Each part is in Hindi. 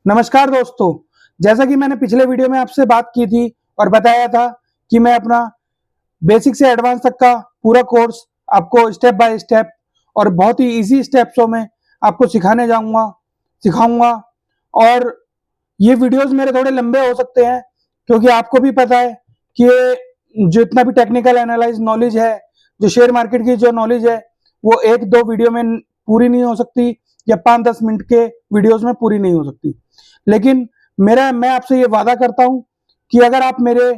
नमस्कार दोस्तों, जैसा कि मैंने पिछले वीडियो में आपसे बात की थी और बताया था कि मैं अपना बेसिक से एडवांस तक का पूरा कोर्स आपको स्टेप बाय स्टेप और बहुत ही इजी स्टेप्सों में आपको सिखाऊंगा। और ये वीडियोस मेरे थोड़े लंबे हो सकते हैं क्योंकि आपको भी पता है कि जितना भी टेक्निकल एनालाइज नॉलेज है, जो शेयर मार्केट की जो नॉलेज है, वो एक दो वीडियो में पूरी नहीं हो सकती या 5-10 मिनट के वीडियोस में पूरी नहीं हो सकती। लेकिन मैं आपसे ये वादा करता हूं कि अगर आप मेरे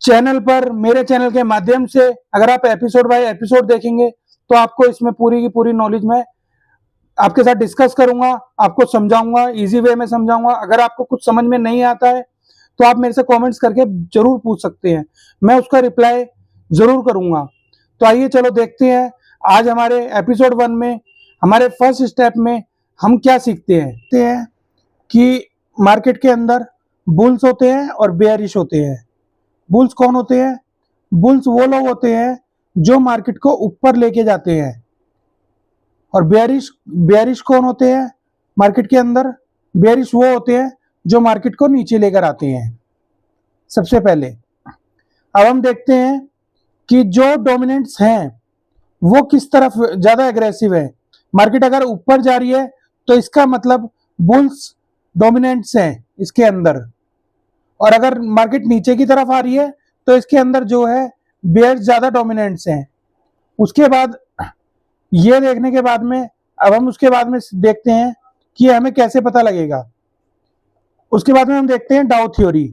चैनल के माध्यम से अगर आप एपिसोड बाय एपिसोड देखेंगे तो आपको इसमें पूरी की पूरी नॉलेज मैं आपके साथ डिस्कस करूंगा, आपको समझाऊंगा, इजी वे में समझाऊंगा। अगर आपको कुछ समझ में नहीं आता है तो आप मेरे से कमेंट्स करके जरूर पूछ सकते हैं, मैं उसका रिप्लाई जरूर करूंगा। तो आइए चलो देखते हैं आज हमारे एपिसोड 1 में हमारे फर्स्ट स्टेप में हम क्या सीखते हैं कि मार्केट के अंदर बुल्स होते हैं और बेयरिश होते हैं। बुल्स कौन होते हैं? बुल्स वो लोग होते हैं जो मार्केट को ऊपर लेके जाते हैं। और बेयरिश बेयरिश कौन होते हैं मार्केट के अंदर? बेयरिश वो होते हैं जो मार्केट को नीचे लेकर आते हैं। सबसे पहले अब हम देखते हैं कि जो डोमिनेंट्स हैं वो किस तरफ ज्यादा एग्रेसिव है। मार्केट अगर ऊपर जा रही है तो इसका मतलब बुल्स डोमिनेंट्स हैं इसके अंदर, और अगर मार्केट नीचे की तरफ आ रही है तो इसके अंदर जो है बेयर्स ज्यादा डोमिनेंट्स हैं। उसके बाद ये देखने के बाद में अब हम उसके बाद में देखते हैं कि हमें कैसे पता लगेगा। उसके बाद में हम देखते हैं डाउ थ्योरी।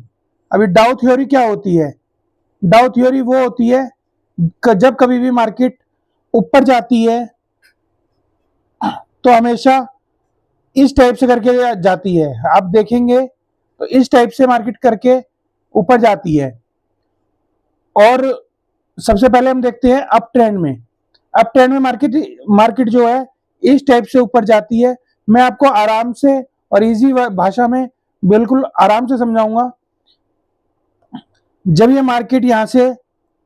अभी डाउ थ्योरी क्या होती है? डाउ थ्योरी वो होती है जब कभी भी मार्केट ऊपर जाती है तो हमेशा इस टाइप से करके जाती है। आप देखेंगे तो इस टाइप से मार्केट करके ऊपर जाती है। और सबसे पहले हम देखते हैं अप ट्रेंड में। अप ट्रेंड में मार्केट जो है इस टाइप से ऊपर जाती है। मैं आपको आराम से और इजी भाषा में बिल्कुल आराम से समझाऊंगा। जब ये मार्केट यहां से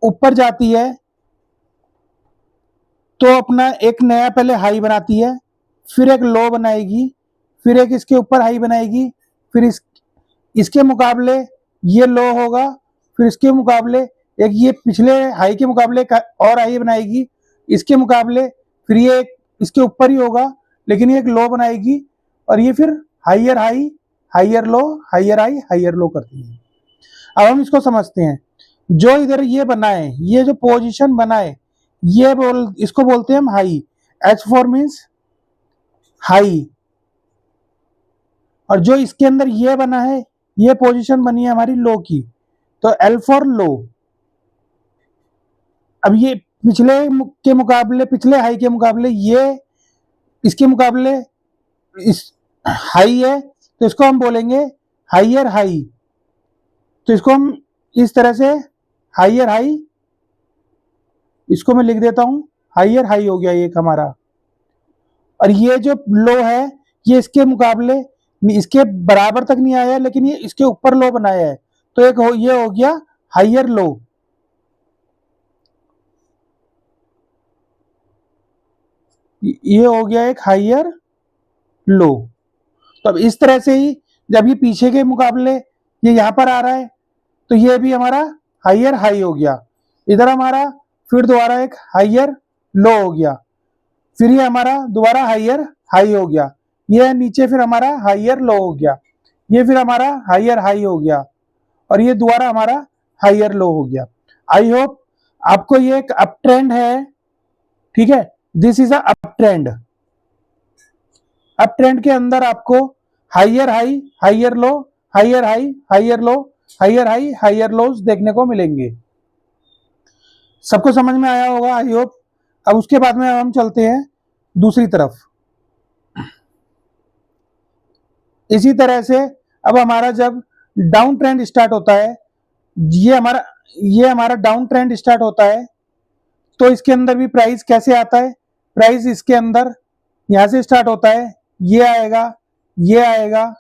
ऊपर जाती है तो अपना एक नया पहले हाई बनाती है, फिर एक लो बनाएगी, फिर एक इसके ऊपर हाई बनाएगी, फिर इसके मुकाबले ये लो होगा, फिर इसके मुकाबले एक ये पिछले हाई के मुकाबले और हाई बनाएगी, इसके मुकाबले फिर ये एक इसके ऊपर ही होगा लेकिन ये एक लो बनाएगी, और ये फिर हाइयर हाई, हाइयर लो, हाइयर हाई, हाइयर लो करती है। अब हम इसको समझते हैं। जो इधर ये बना है, ये जो पोजीशन बना है, इसको बोलते हैं हम हाई। H4 means high. और जो इसके अंदर ये बना है, ये पोजीशन बनी है हमारी लो की, तो L4 लो। अब ये पिछले हाई के मुकाबले ये इसके मुकाबले इस हाई है तो इसको हम बोलेंगे हाइयर हाई। तो इसको हम इस तरह से हाइयर हाई, इसको मैं लिख देता हूं, हाइयर हाई हो गया एक हमारा। और ये जो लो है ये इसके मुकाबले इसके बराबर तक नहीं आया लेकिन ये इसके ऊपर लो बनाया है, तो ये हो गया हाइयर लो। ये हो गया एक हाइयर लो। तो अब इस तरह से ही जब ये पीछे के मुकाबले ये यहां पर आ रहा है तो ये भी हमारा हाइयर हाई हो गया। इधर हमारा फिर दोबारा एक हाइयर लो हो गया, फिर ये हमारा दोबारा हाइयर हाई हो गया, ये नीचे फिर हमारा हाइयर लो हो गया, ये फिर हमारा हाइयर हाई हो गया, और ये दोबारा हमारा हाइयर लो हो गया। आई होप आपको ये एक अप ट्रेंड है, ठीक है। This is a up trend. Up trend के अंदर आपको हाइयर हाई, हाइयर लो, हाइयर हाई, हाइयर लो, हाइयर हाई, हाइयर लोज देखने को मिलेंगे। सबको समझ में आया होगा आई होप। अब उसके बाद में हम चलते हैं दूसरी तरफ। इसी तरह से अब हमारा जब डाउन ट्रेंड स्टार्ट होता है, ये हमारा डाउन ट्रेंड स्टार्ट होता है, तो इसके अंदर भी प्राइस कैसे आता है? प्राइस इसके अंदर यहां से स्टार्ट होता है, ये आएगा, ये आएगा,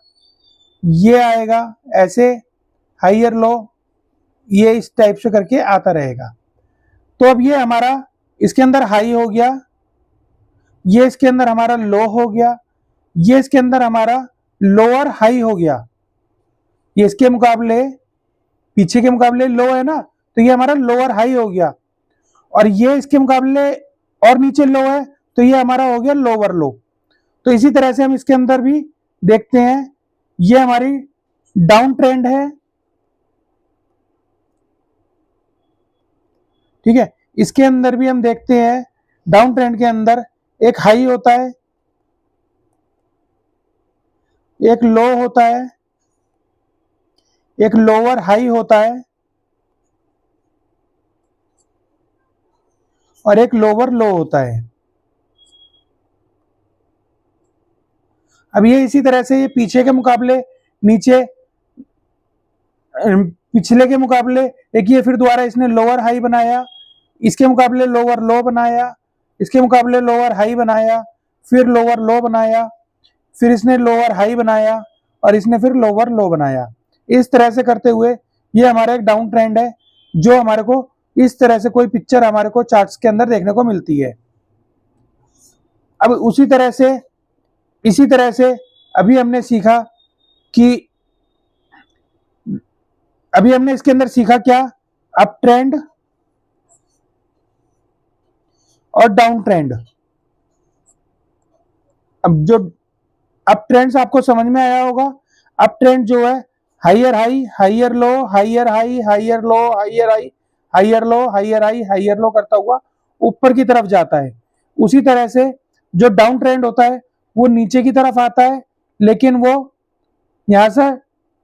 ये आएगा, ऐसे हाइयर लो, ये इस टाइप से करके आता रहेगा। तो अब ये हमारा इसके अंदर हाई हो गया, ये इसके अंदर हमारा लो हो गया, ये इसके अंदर हमारा लोअर हाई हो गया, ये इसके मुकाबले पीछे के मुकाबले लो है ना, तो ये हमारा लोअर हाई हो गया, और ये इसके मुकाबले और नीचे लो है, तो ये हमारा हो गया लोअर लो। तो इसी तरह से हम इसके अंदर भी देखते हैं, ये हमारी डाउन ट्रेंड है, ठीक है। इसके अंदर भी हम देखते हैं, डाउन ट्रेंड के अंदर एक हाई होता है, एक लो होता है, एक लोअर हाई होता है, और एक लोअर लो होता है। अब ये इसी तरह से ये पीछे के मुकाबले नीचे, पिछले के मुकाबले एक ये फिर दोबारा इसने लोअर हाई बनाया, इसके मुकाबले लोअर लो बनाया, इसके मुकाबले लोअर हाई बनाया, फिर लोअर लो बनाया, फिर इसने लोअर हाई बनाया, और इसने फिर लोअर लो बनाया। इस तरह से करते हुए ये हमारा एक डाउन ट्रेंड है, जो हमारे को इस तरह से कोई पिक्चर हमारे को चार्ट्स के अंदर देखने को मिलती है। अब इसी तरह से अभी हमने सीखा कि अभी हमने इसके अंदर सीखा क्या, अप ट्रेंड और डाउन ट्रेंड। अब जो अप ट्रेंड्स आपको समझ में आया होगा, अप ट्रेंड जो है हाइयर हाई, हाइयर लो, हाइयर हाई, हाइयर लो, हाइयर हाई, हाइयर लो, हाइयर हाई, हाइयर लो करता हुआ ऊपर की तरफ जाता है। उसी तरह से जो डाउन ट्रेंड होता है वो नीचे की तरफ आता है, लेकिन वो यहां से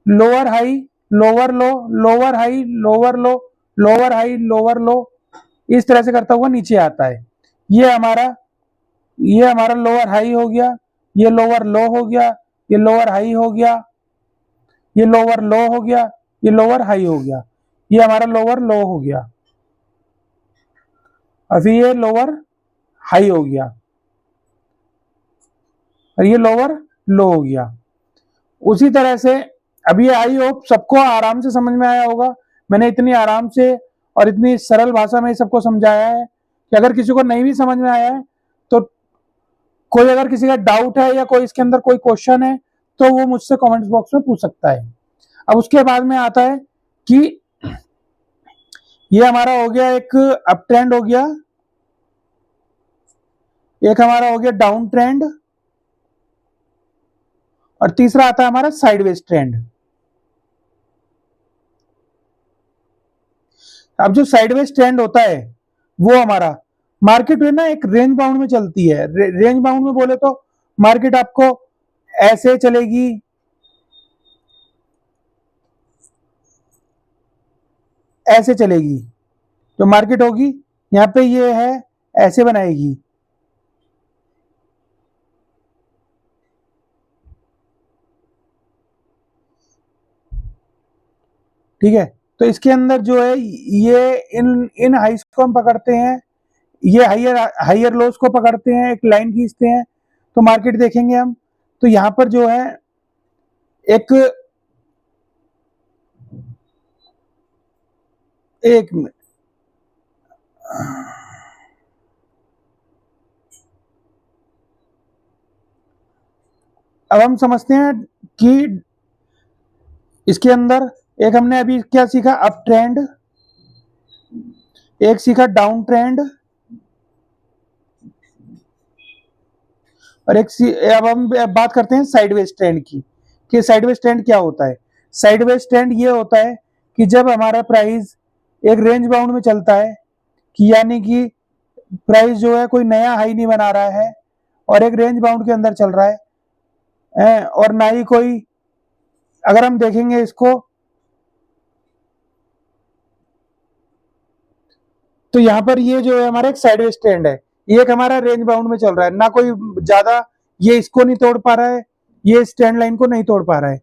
लोअर हाई, लोअर लो, लोअर हाई, लोअर लो, लोअर हाई, लोअर लो, इस तरह से करता हुआ नीचे आता है। ये हमारा लोअर हाई हो गया, ये लोअर लो हो गया, ये लोअर हाई हो गया, ये लोअर लो हो गया, ये लोअर हाई हो गया, ये हमारा लोअर लो हो गया, अभी ये लोअर हाई हो गया, और ये लोअर लो हो गया। उसी तरह से अब ये आई होप सबको आराम से समझ में आया होगा। मैंने इतनी आराम से और इतनी सरल भाषा में सबको समझाया है कि अगर किसी को नहीं भी समझ में आया है तो कोई अगर किसी का डाउट है या कोई इसके अंदर कोई क्वेश्चन है तो वो मुझसे कमेंट्स बॉक्स में पूछ सकता है। अब उसके बाद में आता है कि ये हमारा हो गया एक अप ट्रेंड हो गया, एक हमारा हो गया डाउन ट्रेंड, और तीसरा आता है हमारा साइडवेज ट्रेंड। अब जो साइडवेज ट्रेंड होता है वो हमारा मार्केट में ना एक रेंज बाउंड में चलती है। रेंज बाउंड में बोले तो मार्केट आपको ऐसे चलेगी, ऐसे चलेगी, जो मार्केट होगी यहाँ पे ये है ऐसे बनाएगी, ठीक है। तो इसके अंदर जो है ये इन इन हाइस को हम पकड़ते हैं, ये हाइयर हाइयर लोस को पकड़ते हैं, एक लाइन खींचते हैं, तो मार्केट देखेंगे हम। तो यहाँ पर जो है एक एक अब हम समझते हैं कि इसके अंदर एक हमने अभी क्या सीखा, अप ट्रेंड, एक सीखा डाउन ट्रेंड, और अब हम बात करते हैं साइडवेज ट्रेंड की कि साइडवेज ट्रेंड क्या होता है। साइडवेज ट्रेंड ये होता है कि जब हमारा प्राइस एक रेंज बाउंड में चलता है, कि यानी कि प्राइस जो है कोई नया हाई नहीं बना रहा है और एक रेंज बाउंड के अंदर चल रहा है, और ना ही कोई, अगर हम देखेंगे इसको तो यहाँ पर ये जो है हमारा एक साइडवेज ट्रेंड है, ये एक हमारा रेंज बाउंड में चल रहा है, ना कोई ज्यादा ये इसको नहीं तोड़ पा रहा है, ये इस ट्रेंड लाइन को नहीं तोड़ पा रहा है,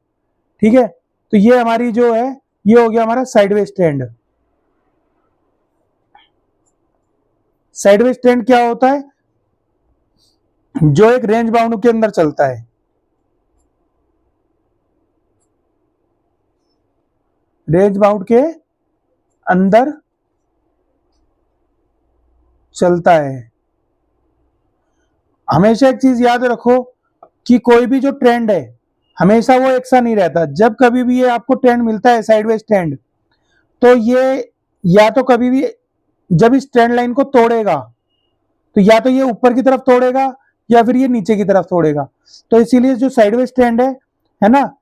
ठीक है। तो ये हमारी जो है ये हो गया हमारा साइडवेज ट्रेंड। साइडवेज ट्रेंड क्या होता है, जो एक रेंज बाउंड के अंदर चलता है, रेंज बाउंड के अंदर चलता है। हमेशा एक चीज याद रखो कि कोई भी जो ट्रेंड है हमेशा वो एक सा नहीं रहता। जब कभी भी ये आपको ट्रेंड मिलता है साइडवेज ट्रेंड, तो ये या तो कभी भी जब इस ट्रेंड लाइन को तोड़ेगा तो या तो ये ऊपर की तरफ तोड़ेगा या फिर ये नीचे की तरफ तोड़ेगा। तो इसीलिए जो साइडवेज ट्रेंड है ना,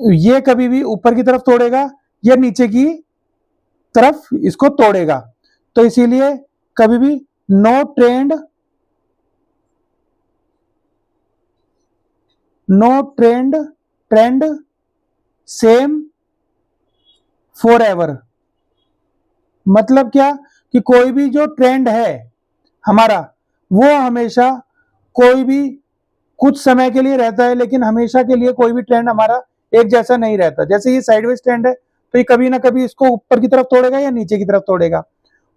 ये कभी भी ऊपर की तरफ तोड़ेगा या नीचे की तरफ इसको तोड़ेगा। तो इसीलिए कभी भी no trend same for ever. मतलब क्या कि कोई भी जो ट्रेंड है हमारा वो हमेशा कोई भी कुछ समय के लिए रहता है, लेकिन हमेशा के लिए कोई भी ट्रेंड हमारा एक जैसा नहीं रहता। जैसे ये साइडवेज ट्रेंड है तो ये कभी ना कभी इसको ऊपर की तरफ तोड़ेगा या नीचे की तरफ तोड़ेगा।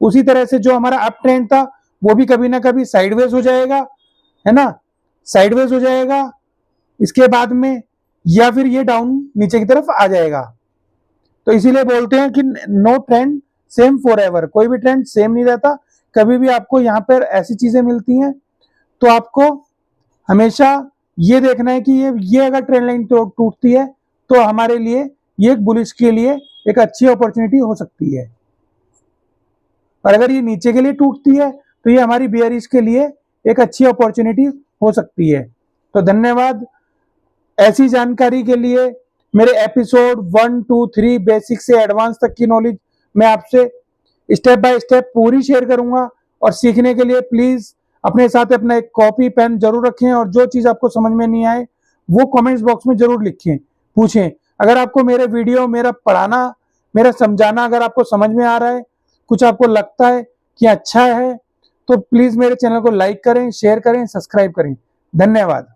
उसी तरह से जो हमारा अप ट्रेंड था वो भी कभी ना कभी साइडवेज हो जाएगा, है ना, साइडवेज हो जाएगा इसके बाद में, या फिर ये डाउन नीचे की तरफ आ जाएगा। तो इसीलिए बोलते हैं कि no trend same for ever, कोई भी ट्रेंड सेम नहीं रहता। कभी भी आपको यहाँ पर ऐसी चीजें मिलती हैं तो आपको हमेशा ये देखना है कि ये अगर ट्रेंड लाइन टूटती है तो हमारे लिए ये एक बुलिश के लिए एक अच्छी अपॉर्चुनिटी हो सकती है, और अगर ये नीचे के लिए टूटती है तो ये हमारी बेयरिश के लिए एक अच्छी अपॉर्चुनिटी हो सकती है। तो धन्यवाद। ऐसी जानकारी के लिए मेरे एपिसोड 1, 2, 3 बेसिक से एडवांस तक की नॉलेज मैं आपसे स्टेप बाय स्टेप पूरी शेयर करूंगा। और सीखने के लिए प्लीज अपने साथ अपना एक कॉपी पेन जरूर रखें, और जो चीज आपको समझ में नहीं आए वो कमेंट्स बॉक्स में जरूर लिखें, पूछें। अगर आपको मेरे वीडियो, मेरा पढ़ाना, मेरा समझाना अगर आपको समझ में आ रहा है, कुछ आपको लगता है कि अच्छा है, तो प्लीज मेरे चैनल को लाइक करें, शेयर करें, सब्सक्राइब करें। धन्यवाद।